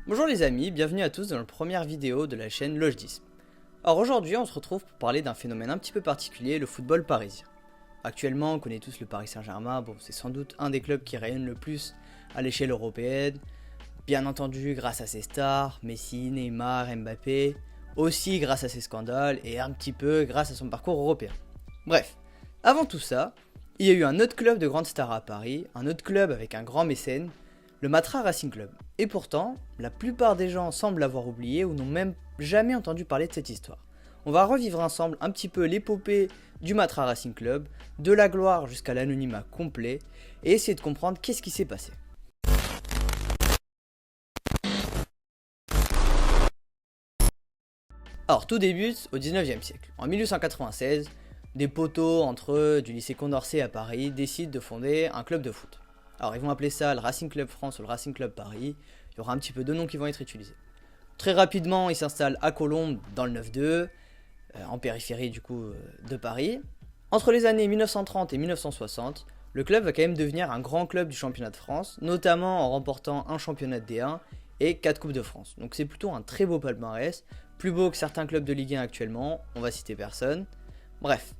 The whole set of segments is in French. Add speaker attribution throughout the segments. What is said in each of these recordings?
Speaker 1: Bonjour les amis, bienvenue à tous dans la première vidéo de la chaîne Loge10. Alors aujourd'hui on se retrouve pour parler d'un phénomène un petit peu particulier, le football parisien. Actuellement on connaît tous le Paris Saint-Germain, bon c'est sans doute un des clubs qui rayonne le plus à l'échelle européenne. Bien entendu grâce à ses stars, Messi, Neymar, Mbappé, aussi grâce à ses scandales et un petit peu grâce à son parcours européen. Bref, avant tout ça, il y a eu un autre club de grandes stars à Paris, un autre club avec un grand mécène, le Matra Racing Club. Et pourtant, la plupart des gens semblent l'avoir oublié ou n'ont même jamais entendu parler de cette histoire. On va revivre ensemble un petit peu l'épopée du Matra Racing Club, de la gloire jusqu'à l'anonymat complet, et essayer de comprendre qu'est-ce qui s'est passé. Alors tout débute au 19e siècle. En 1896, des poteaux entre eux du lycée Condorcet à Paris décident de fonder un club de foot. Alors ils vont appeler ça le Racing Club France ou le Racing Club Paris. Il y aura un petit peu de noms qui vont être utilisés. Très rapidement, ils s'installent à Colombes dans le 9-2, en périphérie du coup de Paris. Entre les années 1930 et 1960, le club va quand même devenir un grand club du championnat de France, notamment en remportant un championnat de D1 et 4 Coupes de France. Donc c'est plutôt un très beau palmarès, plus beau que certains clubs de Ligue 1 actuellement, on va citer personne. Bref.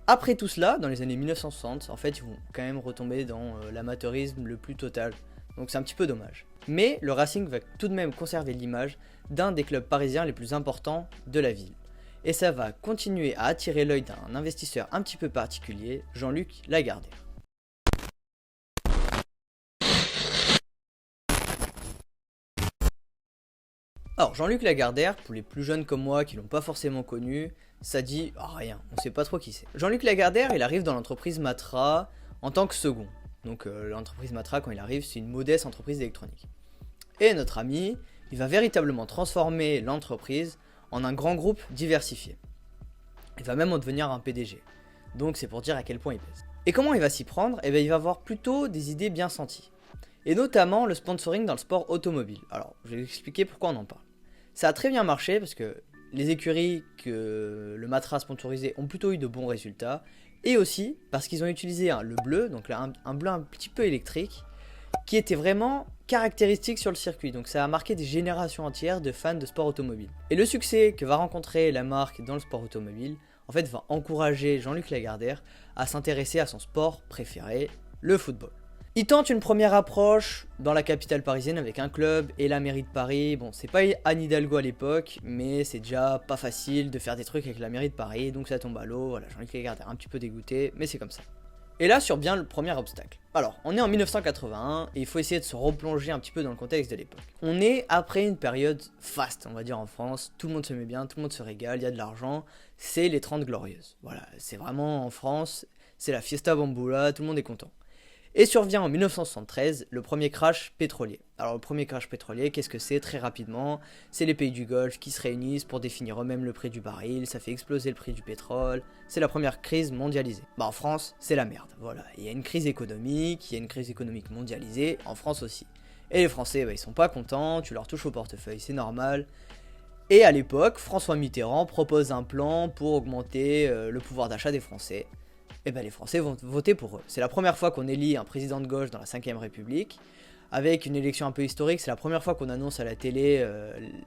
Speaker 1: Après tout cela, dans les années 1960, en fait, ils vont quand même retomber dans l'amateurisme le plus total. Donc c'est un petit peu dommage. Mais le Racing va tout de même conserver l'image d'un des clubs parisiens les plus importants de la ville. Et ça va continuer à attirer l'œil d'un investisseur un petit peu particulier, Jean-Luc Lagardère. Alors Jean-Luc Lagardère, pour les plus jeunes comme moi qui l'ont pas forcément connu, ça dit rien, on sait pas trop qui c'est. Jean-Luc Lagardère, il arrive dans l'entreprise Matra en tant que second. Donc l'entreprise Matra, quand il arrive, c'est une modeste entreprise d'électronique. Et notre ami, il va véritablement transformer l'entreprise en un grand groupe diversifié. Il va même en devenir un PDG. Donc c'est pour dire à quel point il pèse. Et comment il va s'y prendre? Eh bien il va avoir plutôt des idées bien senties. Et notamment le sponsoring dans le sport automobile. Alors, je vais vous expliquer pourquoi on en parle. Ça a très bien marché parce que les écuries que le Matra a sponsorisé ont plutôt eu de bons résultats. Et aussi parce qu'ils ont utilisé le bleu, donc là, un bleu un petit peu électrique, qui était vraiment caractéristique sur le circuit. Donc ça a marqué des générations entières de fans de sport automobile. Et le succès que va rencontrer la marque dans le sport automobile, en fait, va encourager Jean-Luc Lagardère à s'intéresser à son sport préféré, le football. Il tente une première approche dans la capitale parisienne avec un club et la mairie de Paris. Bon, c'est pas Anne Hidalgo à l'époque, mais c'est déjà pas facile de faire des trucs avec la mairie de Paris, donc ça tombe à l'eau. Voilà, Jean-Luc Lagardère un petit peu dégoûté, mais c'est comme ça. Et là, survient le premier obstacle. Alors, on est en 1981 et il faut essayer de se replonger un petit peu dans le contexte de l'époque. On est après une période faste, on va dire en France. Tout le monde se met bien, tout le monde se régale, il y a de l'argent. C'est les 30 glorieuses. Voilà, c'est vraiment en France, c'est la fiesta bamboula, tout le monde est content. Et survient en 1973 le premier crash pétrolier. Alors le premier crash pétrolier, qu'est-ce que c'est? Très rapidement, c'est les pays du Golfe qui se réunissent pour définir eux-mêmes le prix du baril, ça fait exploser le prix du pétrole, c'est la première crise mondialisée. Bah en France, c'est la merde, voilà. Il y a une crise économique, mondialisée, en France aussi. Et les Français, ils sont pas contents, tu leur touches au portefeuille, c'est normal. Et à l'époque, François Mitterrand propose un plan pour augmenter le pouvoir d'achat des Français. Et les Français vont voter pour eux. C'est la première fois qu'on élit un président de gauche dans la 5ème République, avec une élection un peu historique. C'est la première fois qu'on annonce à la télé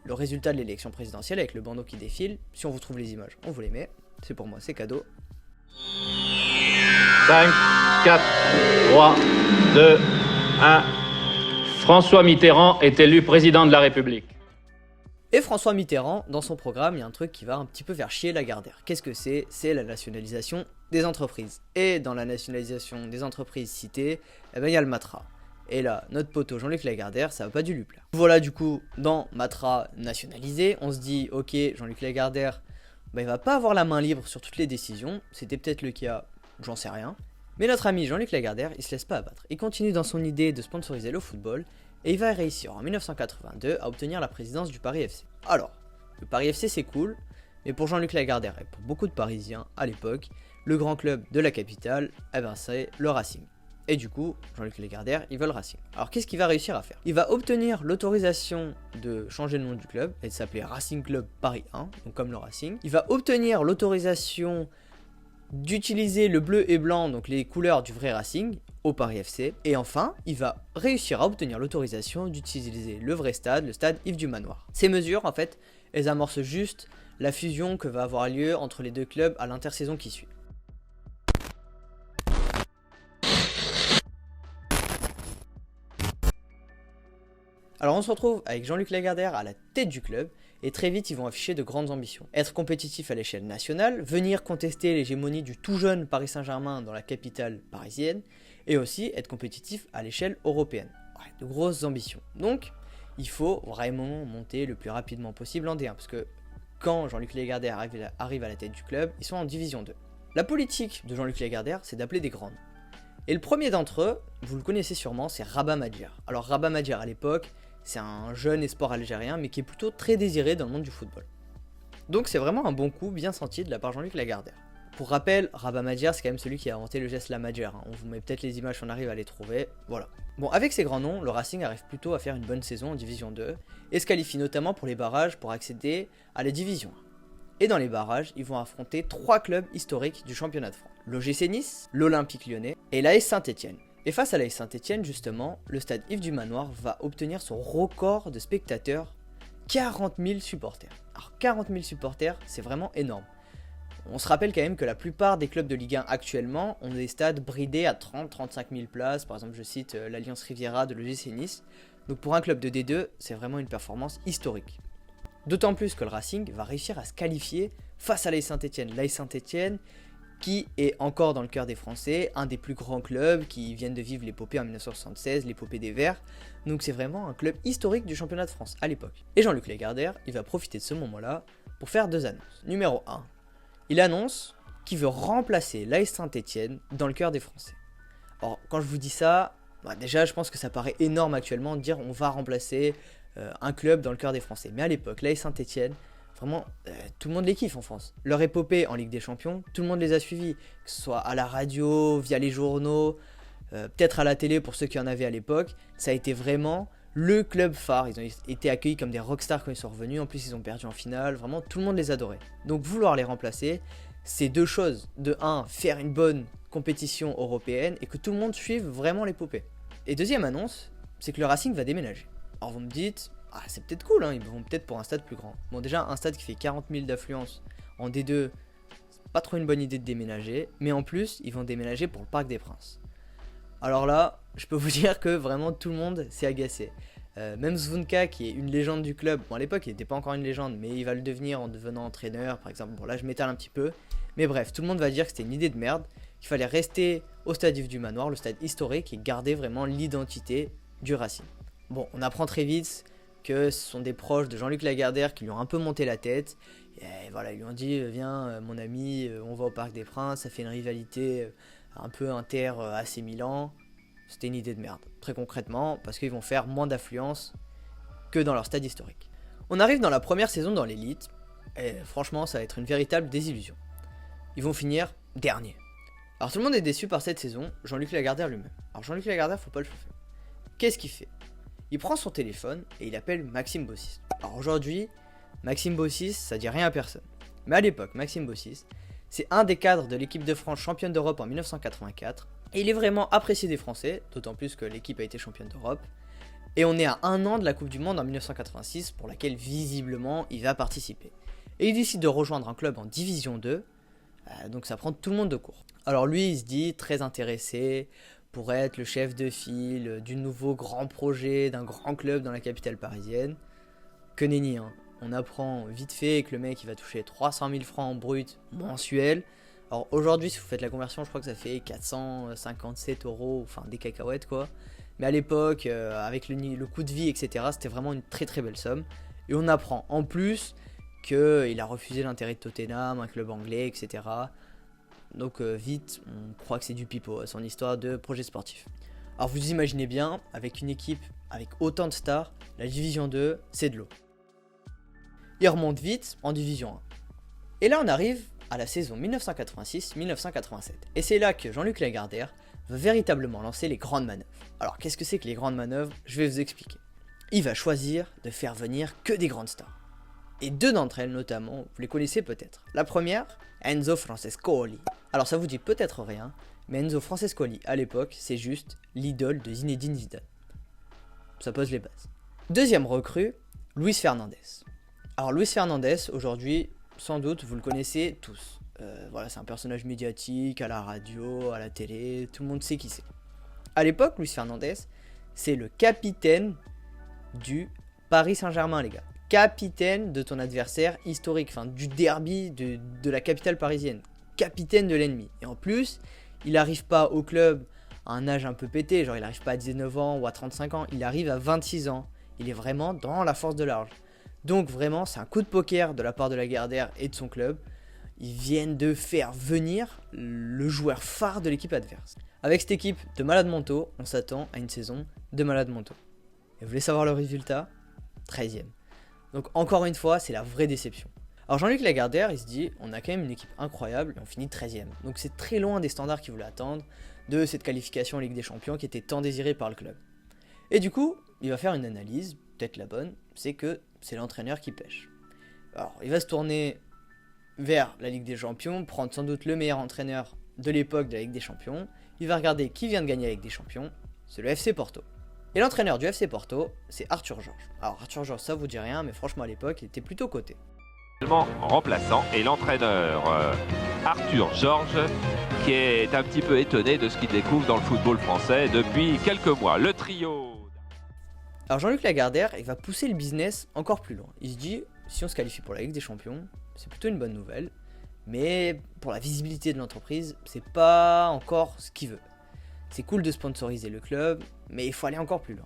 Speaker 1: le résultat de l'élection présidentielle avec le bandeau qui défile. Si on vous trouve les images, on vous les met. C'est pour moi, c'est cadeau.
Speaker 2: 5, 4, 3, 2, 1. François Mitterrand est élu président de la République.
Speaker 1: Et François Mitterrand, dans son programme, il y a un truc qui va un petit peu faire chier Lagardère. Qu'est-ce que c'est? C'est la nationalisation des entreprises. Et dans la nationalisation des entreprises citées, il y a le Matra. Et là, notre poteau Jean-Luc Lagardère, ça va pas du lui plaire. Voilà du coup, dans Matra nationalisé, on se dit, ok, Jean-Luc Lagardère, il va pas avoir la main libre sur toutes les décisions. C'était peut-être le cas, j'en sais rien. Mais notre ami Jean-Luc Lagardère, il se laisse pas abattre. Il continue dans son idée de sponsoriser le football. Et il va réussir en 1982 à obtenir la présidence du Paris FC. Alors, le Paris FC c'est cool, mais pour Jean-Luc Lagardère et pour beaucoup de Parisiens à l'époque, le grand club de la capitale, c'est le Racing. Et du coup, Jean-Luc Lagardère, il veut le Racing. Alors qu'est-ce qu'il va réussir à faire? Il va obtenir l'autorisation de changer le nom du club et de s'appeler Racing Club Paris 1, donc comme le Racing. Il va obtenir l'autorisation d'utiliser le bleu et blanc, donc les couleurs du vrai Racing, au Paris FC. Et enfin, il va réussir à obtenir l'autorisation d'utiliser le vrai stade, le stade Yves du Manoir. Ces mesures, en fait, elles amorcent juste la fusion que va avoir lieu entre les deux clubs à l'intersaison qui suit. Alors on se retrouve avec Jean-Luc Lagardère à la tête du club, et très vite ils vont afficher de grandes ambitions. Être compétitif à l'échelle nationale, venir contester l'hégémonie du tout jeune Paris Saint-Germain dans la capitale parisienne, et aussi être compétitif à l'échelle européenne. Ouais, de grosses ambitions. Donc il faut vraiment monter le plus rapidement possible en D1, parce que quand Jean-Luc Lagardère arrive à la tête du club, ils sont en division 2. La politique de Jean-Luc Lagardère, c'est d'appeler des grands noms. Et le premier d'entre eux, vous le connaissez sûrement, c'est Rabah Madjer. Alors Rabah Madjer à l'époque, c'est un jeune espoir algérien, mais qui est plutôt très désiré dans le monde du football. Donc c'est vraiment un bon coup bien senti de la part de Jean-Luc Lagardère. Pour rappel, Rabah Madjer, c'est quand même celui qui a inventé le geste La Madjer. On vous met peut-être les images si on arrive à les trouver, voilà. Bon, avec ces grands noms, le Racing arrive plutôt à faire une bonne saison en Division 2, et se qualifie notamment pour les barrages pour accéder à la Division 1. Et dans les barrages, ils vont affronter 3 clubs historiques du championnat de France. L'OGC Nice, l'Olympique Lyonnais et l'AS Saint-Etienne. Et face à l'AS Saint-Etienne, justement, le stade Yves du Manoir va obtenir son record de spectateurs, 40 000 supporters. Alors 40 000 supporters, c'est vraiment énorme. On se rappelle quand même que la plupart des clubs de Ligue 1 actuellement ont des stades bridés à 30-35 000 places. Par exemple, je cite l'Alliance Riviera de l'OGC Nice. Donc pour un club de D2, c'est vraiment une performance historique. D'autant plus que le Racing va réussir à se qualifier face à l'AS Saint-Etienne. L'AS Saint-Etienne qui est encore dans le cœur des Français, un des plus grands clubs qui viennent de vivre l'épopée en 1976, l'épopée des Verts. Donc c'est vraiment un club historique du championnat de France à l'époque. Et Jean-Luc Lagardère, il va profiter de ce moment-là pour faire 2 annonces. Numéro 1, il annonce qu'il veut remplacer l'AS Saint-Etienne dans le cœur des Français. Alors quand je vous dis ça, déjà je pense que ça paraît énorme actuellement de dire on va remplacer un club dans le cœur des Français. Mais à l'époque, l'AS Saint-Etienne, vraiment, tout le monde les kiffe en France. Leur épopée en Ligue des Champions, tout le monde les a suivis. Que ce soit à la radio, via les journaux, peut-être à la télé pour ceux qui en avaient à l'époque. Ça a été vraiment le club phare. Ils ont été accueillis comme des rockstars quand ils sont revenus. En plus, ils ont perdu en finale. Vraiment, tout le monde les adorait. Donc vouloir les remplacer, c'est 2 choses. De 1, faire une bonne compétition européenne et que tout le monde suive vraiment l'épopée. Et deuxième annonce, c'est que le Racing va déménager. Alors vous me dites, c'est peut-être cool, hein, ils vont peut-être pour un stade plus grand. Bon, déjà, un stade qui fait 40 000 d'affluence en D2, c'est pas trop une bonne idée de déménager. Mais en plus, ils vont déménager pour le Parc des Princes. Alors là, je peux vous dire que vraiment tout le monde s'est agacé. Même Zvonka, qui est une légende du club, bon à l'époque il n'était pas encore une légende, mais il va le devenir en devenant entraîneur, par exemple. Bon là je m'étale un petit peu. Mais bref, tout le monde va dire que c'était une idée de merde, qu'il fallait rester au stade Yves du Manoir, le stade historique, et garder vraiment l'identité du Racing. Bon, on apprend très vite que ce sont des proches de Jean-Luc Lagardère qui lui ont un peu monté la tête. Et voilà, ils lui ont dit, viens mon ami, on va au Parc des Princes, ça fait une rivalité un peu inter AC Milan. C'était une idée de merde, très concrètement, parce qu'ils vont faire moins d'affluence que dans leur stade historique. On arrive dans la première saison dans l'élite, et franchement ça va être une véritable désillusion. Ils vont finir dernier. Alors tout le monde est déçu par cette saison, Jean-Luc Lagardère lui-même. Alors Jean-Luc Lagardère, faut pas le chauffer. Qu'est-ce qu'il fait ? Il prend son téléphone et il appelle Maxime Bossis. Alors aujourd'hui, Maxime Bossis, ça dit rien à personne. Mais à l'époque, Maxime Bossis, c'est un des cadres de l'équipe de France championne d'Europe en 1984. Et il est vraiment apprécié des Français, d'autant plus que l'équipe a été championne d'Europe. Et on est à 1 an de la Coupe du Monde en 1986, pour laquelle visiblement il va participer. Et il décide de rejoindre un club en Division 2, donc ça prend tout le monde de court. Alors lui, il se dit très intéressé pour être le chef de file du nouveau grand projet d'un grand club dans la capitale parisienne. Que nenni, hein. On apprend vite fait que le mec il va toucher 300 000 francs en brut mensuel. Alors aujourd'hui, si vous faites la conversion, je crois que ça fait 457 €, enfin des cacahuètes quoi. Mais à l'époque, avec le coût de vie, etc., c'était vraiment une très très belle somme. Et on apprend en plus qu'il a refusé l'intérêt de Tottenham, un club anglais, etc. Donc vite, on croit que c'est du pipeau, son histoire de projet sportif. Alors vous imaginez bien, avec une équipe avec autant de stars, la Division 2, c'est de l'eau. Il remonte vite en Division 1. Et là on arrive à la saison 1986-1987. Et c'est là que Jean-Luc Lagardère va véritablement lancer les grandes manœuvres. Alors qu'est-ce que c'est que les grandes manœuvres ? Je vais vous expliquer. Il va choisir de faire venir que des grandes stars. Et 2 d'entre elles notamment, vous les connaissez peut-être. La première, Enzo Francescoli. Alors ça vous dit peut-être rien, mais Enzo Francescoli à l'époque, c'est juste l'idole de Zinedine Zidane. Ça pose les bases. Deuxième recrue, Luis Fernandez. Alors Luis Fernandez, aujourd'hui, sans doute, vous le connaissez tous. Voilà, c'est un personnage médiatique, à la radio, à la télé, tout le monde sait qui c'est. À l'époque, Luis Fernandez, c'est le capitaine du Paris Saint-Germain, les gars. Capitaine de ton adversaire historique, enfin du derby de la capitale parisienne. Capitaine de l'ennemi. Et en plus, il n'arrive pas au club à un âge un peu pété, genre il n'arrive pas à 19 ans ou à 35 ans, il arrive à 26 ans. Il est vraiment dans la force de l'âge. Donc vraiment, c'est un coup de poker de la part de Lagardère et de son club. Ils viennent de faire venir le joueur phare de l'équipe adverse. Avec cette équipe de malades mentaux, on s'attend à une saison de malades mentaux. Et vous voulez savoir le résultat ? 13e. Donc encore une fois, c'est la vraie déception. Alors Jean-Luc Lagardère, il se dit, on a quand même une équipe incroyable et on finit 13e. Donc c'est très loin des standards qu'il voulait attendre, de cette qualification en Ligue des Champions qui était tant désirée par le club. Et du coup, il va faire une analyse, peut-être la bonne, c'est que c'est l'entraîneur qui pêche. Alors il va se tourner vers la Ligue des Champions, prendre sans doute le meilleur entraîneur de l'époque de la Ligue des Champions. Il va regarder qui vient de gagner la Ligue des Champions, c'est le FC Porto. Et l'entraîneur du FC Porto, c'est Arthur Georges. Alors Arthur Georges, ça vous dit rien, mais franchement à l'époque, il était plutôt coté.
Speaker 3: Remplaçant et l'entraîneur Arthur Georges qui est un petit peu étonné de ce qu'il découvre dans le football français depuis quelques mois. Le trio.
Speaker 1: Alors Jean-Luc Lagardère, il va pousser le business encore plus loin. Il se dit, si on se qualifie pour la Ligue des Champions, c'est plutôt une bonne nouvelle, mais pour la visibilité de l'entreprise, c'est pas encore ce qu'il veut. C'est cool de sponsoriser le club, mais il faut aller encore plus loin.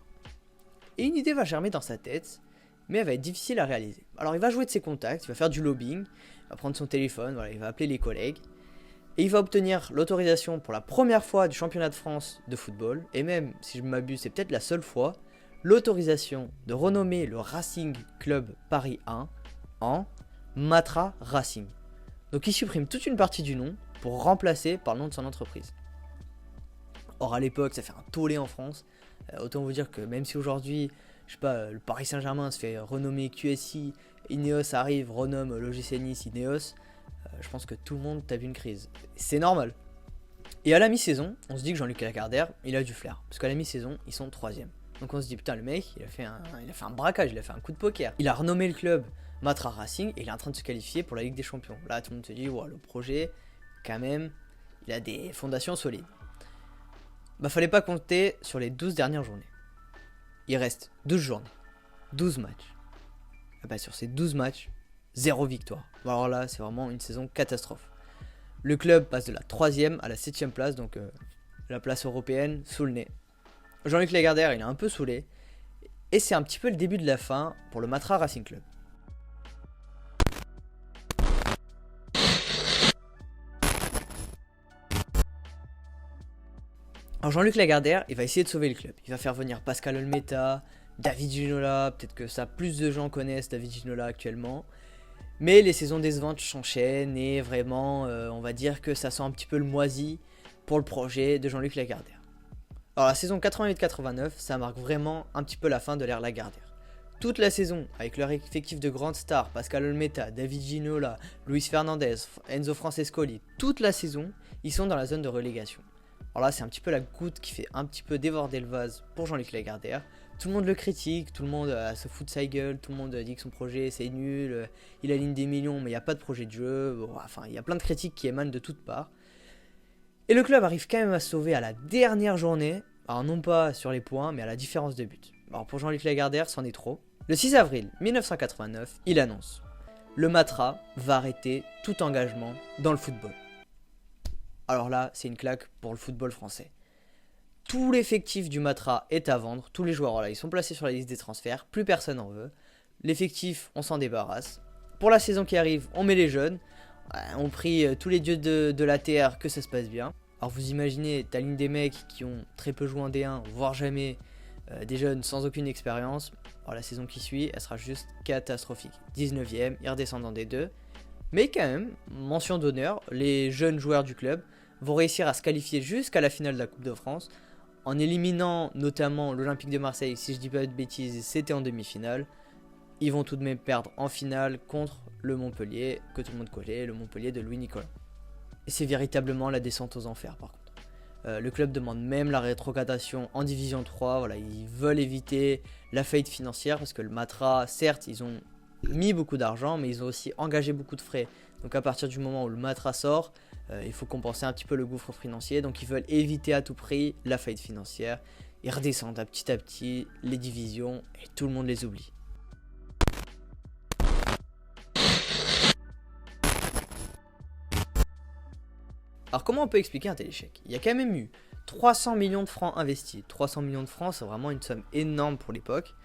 Speaker 1: Et une idée va germer dans sa tête, mais elle va être difficile à réaliser. Alors il va jouer de ses contacts, il va faire du lobbying, il va prendre son téléphone, voilà, il va appeler les collègues, et il va obtenir l'autorisation pour la première fois du championnat de France de football, et même, si je m'abuse, c'est peut-être la seule fois, l'autorisation de renommer le Racing Club Paris 1 en Matra Racing. Donc il supprime toute une partie du nom pour remplacer par le nom de son entreprise. Or à l'époque, ça fait un tollé en France. Autant vous dire que même si aujourd'hui, je sais pas, le Paris Saint-Germain se fait renommer QSI, Ineos arrive, renomme l'OGC Nice Ineos, je pense que tout le monde tape une crise. C'est normal. Et à la mi-saison, on se dit que Jean-Luc Lagardère, il a du flair. Parce qu'à la mi-saison, ils sont 3e. Donc on se dit, putain, le mec, il a fait un braquage, il a fait un coup de poker. Il a renommé le club Matra Racing et il est en train de se qualifier pour la Ligue des Champions. Là, tout le monde se dit, ouais, le projet, quand même, il a des fondations solides. Bah, fallait pas compter sur les 12 dernières journées. Il reste 12 journées, 12 matchs. Et bah, sur ces 12 matchs, 0 victoire. Alors là, c'est vraiment une saison catastrophe. Le club passe de la 3e à la 7e place, donc la place européenne sous le nez. Jean-Luc Lagardère, il est un peu saoulé. Et c'est un petit peu le début de la fin pour le Matra Racing Club. Alors Jean-Luc Lagardère, il va essayer de sauver le club. Il va faire venir Pascal Olmeta, David Ginola, peut-être que ça plus de gens connaissent David Ginola actuellement. Mais les saisons décevantes s'enchaînent et vraiment, on va dire que ça sent un petit peu le moisi pour le projet de Jean-Luc Lagardère. Alors la saison 88-89, ça marque vraiment un petit peu la fin de l'ère Lagardère. Toute la saison, avec leur effectif de grandes stars, Pascal Olmeta, David Ginola, Luis Fernandez, Enzo Francescoli, toute la saison, ils sont dans la zone de relégation. Alors là, c'est un petit peu la goutte qui fait un petit peu déborder le vase pour Jean-Luc Lagardère. Tout le monde le critique, tout le monde se fout de sa gueule, tout le monde dit que son projet c'est nul, il aligne des millions mais il n'y a pas de projet de jeu, bon, enfin il y a plein de critiques qui émanent de toutes parts. Et le club arrive quand même à se sauver à la dernière journée, alors non pas sur les points mais à la différence de but. Alors pour Jean-Luc Lagardère, c'en est trop. Le 6 avril 1989, il annonce « Le Matra va arrêter tout engagement dans le football ». Alors là, c'est une claque pour le football français. Tout l'effectif du Matra est à vendre, tous les joueurs là, ils sont placés sur la liste des transferts, plus personne en veut. L'effectif, on s'en débarrasse. Pour la saison qui arrive, on met les jeunes. On prie tous les dieux de la terre que ça se passe bien. Alors vous imaginez, t'as l'une des mecs qui ont très peu joué en D1, voire jamais, des jeunes sans aucune expérience. Alors la saison qui suit, elle sera juste catastrophique. 19ème, ils redescendent en D2. Mais quand même, mention d'honneur, les jeunes joueurs du club vont réussir à se qualifier jusqu'à la finale de la Coupe de France, en éliminant notamment l'Olympique de Marseille, si je dis pas de bêtises, c'était en demi-finale. Ils vont tout de même perdre en finale contre le Montpellier, que tout le monde connaît, le Montpellier de Louis Nicolas. Et c'est véritablement la descente aux enfers par contre. Le club demande même la rétrogradation en Division 3. Voilà, ils veulent éviter la faillite financière parce que le Matra, certes, ils ont mis beaucoup d'argent, mais ils ont aussi engagé beaucoup de frais. Donc à partir du moment où le Matra sort, il faut compenser un petit peu le gouffre financier. Donc ils veulent éviter à tout prix la faillite financière. Ils redescendent à petit les divisions et tout le monde les oublie. Alors comment on peut expliquer un tel échec? Il y a quand même eu 300 millions de francs investis. 300 millions de francs, c'est vraiment une somme énorme pour l'époque.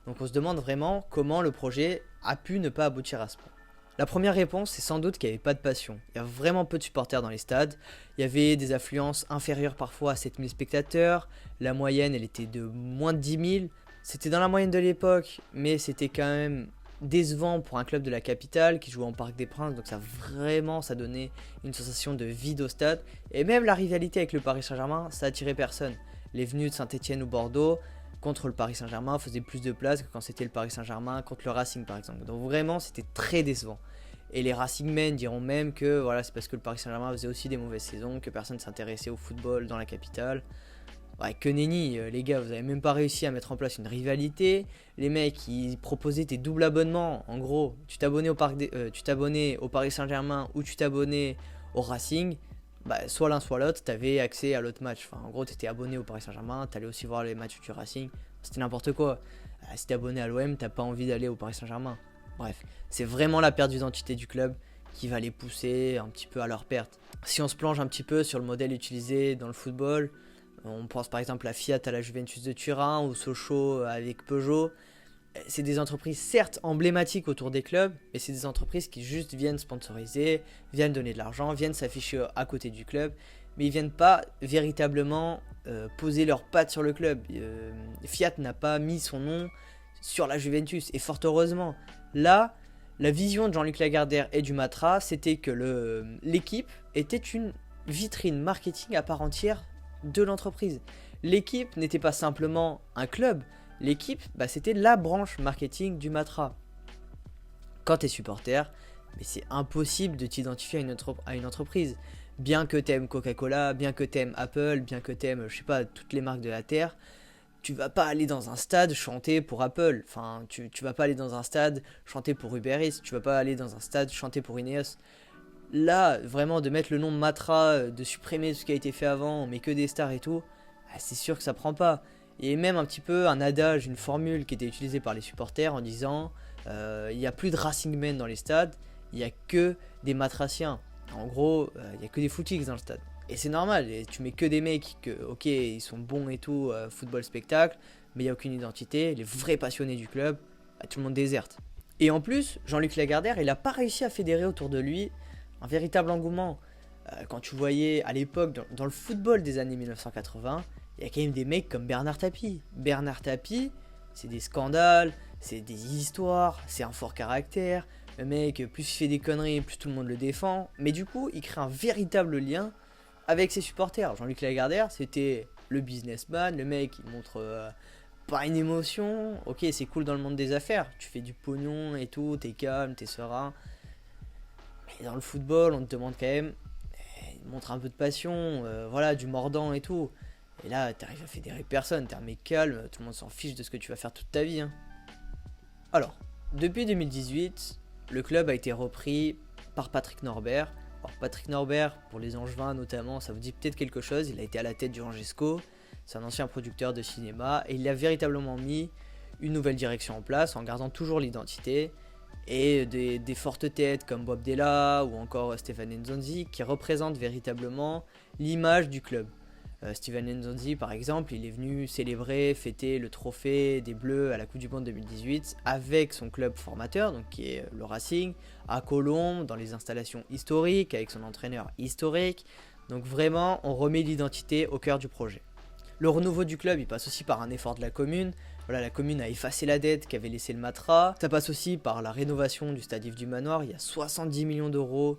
Speaker 1: Donc on se demande vraiment comment le projet a pu ne pas aboutir à ce point. La première réponse, c'est sans doute qu'il n'y avait pas de passion. Il y a vraiment peu de supporters dans les stades. Il y avait des affluences inférieures parfois à 7000 spectateurs. La moyenne, elle était de moins de 10 000. C'était dans la moyenne de l'époque, mais c'était quand même décevant pour un club de la capitale qui jouait en Parc des Princes. Donc ça donnait une sensation de vide au stade. Et même la rivalité avec le Paris Saint-Germain, ça attirait personne. Les venus de Saint-Etienne ou Bordeaux contre le Paris Saint-Germain faisaient plus de place que quand c'était le Paris Saint-Germain contre le Racing par exemple. Donc vraiment c'était très décevant. Et les Racingmen diront même que voilà, c'est parce que le Paris Saint-Germain faisait aussi des mauvaises saisons que personne ne s'intéressait au football dans la capitale. Ouais, que nenni, les gars, vous avez même pas réussi à mettre en place une rivalité. Les mecs, ils proposaient des doubles abonnements. En gros, tu t'abonnais au Paris Saint-Germain ou tu t'abonnais au Racing. Bah, soit l'un soit l'autre, t'avais accès à l'autre match. Enfin, en gros, t'étais abonné au Paris Saint-Germain, t'allais aussi voir les matchs du Racing. C'était n'importe quoi. Si t'es abonné à l'OM, t'as pas envie d'aller au Paris Saint-Germain. Bref, c'est vraiment la perte d'identité du club qui va les pousser un petit peu à leur perte. Si on se plonge un petit peu sur le modèle utilisé dans le football, on pense par exemple à Fiat à la Juventus de Turin ou Sochaux avec Peugeot. C'est des entreprises certes emblématiques autour des clubs, mais c'est des entreprises qui juste viennent sponsoriser, viennent donner de l'argent, viennent s'afficher à côté du club, mais ils viennent pas véritablement poser leurs pattes sur le club. Fiat n'a pas mis son nom sur la Juventus, et fort heureusement. Là, la vision de Jean-Luc Lagardère et du Matra, c'était que l'équipe était une vitrine marketing à part entière de l'entreprise. L'équipe n'était pas simplement un club, l'équipe, c'était la branche marketing du Matra. Quand tu es supporter, mais c'est impossible de t'identifier à une entreprise. Bien que tu aimes Coca-Cola, bien que tu aimes Apple, bien que tu aimes, je sais pas, toutes les marques de la Terre, tu vas pas aller dans un stade chanter pour Apple. Enfin, tu vas pas aller dans un stade chanter pour Uber Eats, tu vas pas aller dans un stade chanter pour Ineos. Là, vraiment, de mettre le nom de Matra, de supprimer ce qui a été fait avant, mais que des stars et tout, c'est sûr que ça prend pas. Et même un petit peu un adage, une formule qui était utilisée par les supporters en disant il n'y a plus de Racingmen dans les stades, il n'y a que des Matraciens. En gros, il n'y a que des footix dans le stade. Et c'est normal, et tu mets que des mecs ok, ils sont bons et tout, football spectacle, mais il n'y a aucune identité, les vrais passionnés du club, tout le monde déserte. Et en plus, Jean-Luc Lagardère, il n'a pas réussi à fédérer autour de lui un véritable engouement. Quand tu voyais à l'époque, dans le football des années 1980, il y a quand même des mecs comme Bernard Tapie. Bernard Tapie, c'est des scandales, c'est des histoires, c'est un fort caractère. Le mec, plus il fait des conneries, plus tout le monde le défend. Mais du coup, il crée un véritable lien avec ses supporters. Jean-Luc Lagardère, c'était le businessman, le mec qui montre pas une émotion. Ok, c'est cool dans le monde des affaires, tu fais du pognon et tout, t'es calme, t'es serein. Mais dans le football, on te demande quand même, montre un peu de passion, voilà, du mordant et tout. Et là, t'arrives à fédérer personne, t'es un mec calme, tout le monde s'en fiche de ce que tu vas faire toute ta vie. Hein. Alors, depuis 2018, le club a été repris par Patrick Norbert. Alors Patrick Norbert, pour les Angevins notamment, ça vous dit peut-être quelque chose, il a été à la tête du Rangesco, c'est un ancien producteur de cinéma, et il a véritablement mis une nouvelle direction en place en gardant toujours l'identité, et des fortes têtes comme Bob Della ou encore Stéphane Nzonzi qui représentent véritablement l'image du club. Steven Nzonzi par exemple, il est venu célébrer, fêter le trophée des Bleus à la Coupe du Monde 2018 avec son club formateur, donc qui est le Racing, à Colombes, dans les installations historiques, avec son entraîneur historique. Donc vraiment, on remet l'identité au cœur du projet. Le renouveau du club, il passe aussi par un effort de la commune. Voilà, la commune a effacé la dette qu'avait laissé le Matra. Ça passe aussi par la rénovation du stade Yves du Manoir. Il y a 70 millions d'euros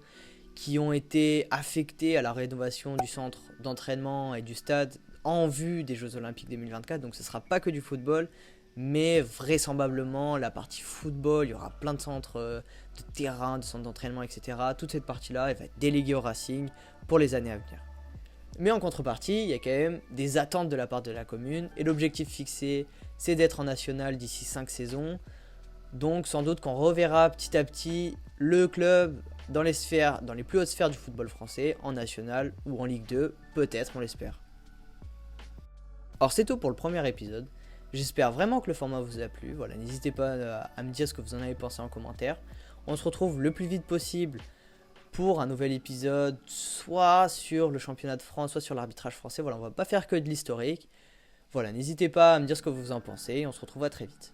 Speaker 1: qui ont été affectés à la rénovation du centre d'entraînement et du stade en vue des Jeux Olympiques 2024. Donc ce ne sera pas que du football, Mais vraisemblablement, la partie football, il y aura plein de centres de terrain, de centres d'entraînement, etc. Toute cette partie-là, elle va être déléguée au Racing pour les années à venir. Mais en contrepartie, il y a quand même des attentes de la part de la commune. Et l'objectif fixé, c'est d'être en national d'ici 5 saisons. Donc sans doute qu'on reverra petit à petit le club dans les plus hautes sphères du football français, en national ou en Ligue 2, peut-être, on l'espère. Alors c'est tout pour le premier épisode. J'espère vraiment que le format vous a plu. Voilà, n'hésitez pas à me dire ce que vous en avez pensé en commentaire. On se retrouve le plus vite possible pour un nouvel épisode, soit sur le championnat de France, soit sur l'arbitrage français. Voilà, on va pas faire que de l'historique. Voilà, n'hésitez pas à me dire ce que vous en pensez et on se retrouve très vite.